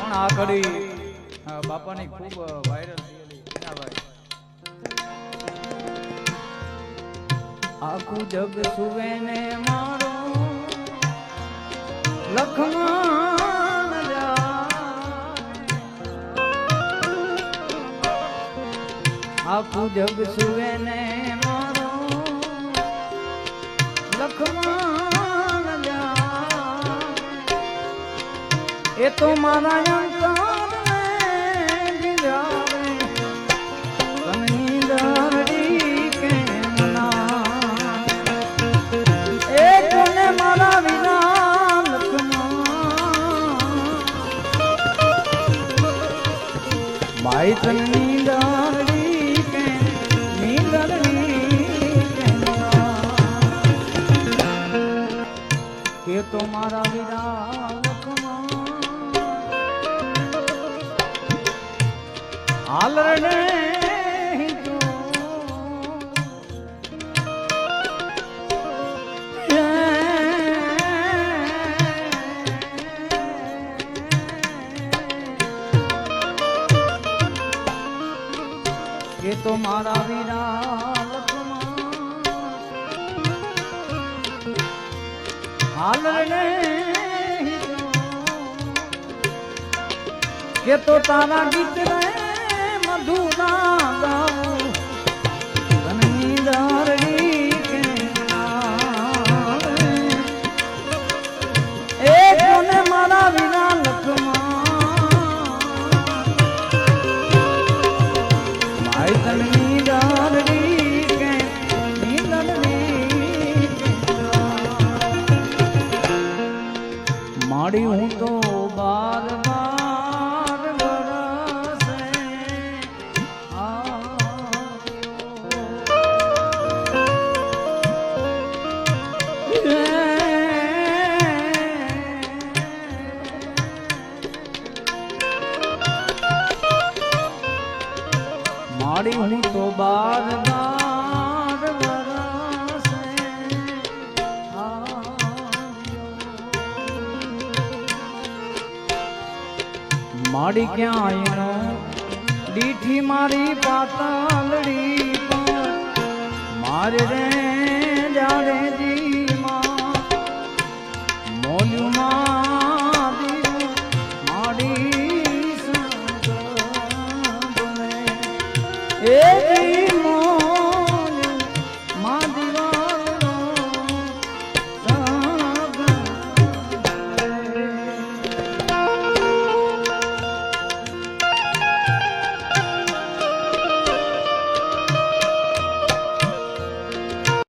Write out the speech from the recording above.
પણ આ ઘડી બાપાની ખૂબ વાયરલ થયેલી મીનાભાઈ આખું જગ સુવે ને મારો લખમણ આખું જગ સુવે ને મારો લખમણ એ તો મારા અંતરને જીરાવે તનની દરડી કેમ ના એ કોને મારા વિના લખમણ ભાઈ તનની દરડી કેમ કે તો મારા વિના હાલ રે કે તો મારા વીરા હાલ રે કે તો તારા ગીત રે મધુરા ગાઉં તનની દરડી કે એ કોને મારા વિના લખમાં માય તનની દરડી કે માડી હું તો બાર માડી હું તો બાર વરસે માડી ક્યાં આયનો દીઠી મારી પાતાલડી પર મારે રે જાડે જી માં મોલ્યું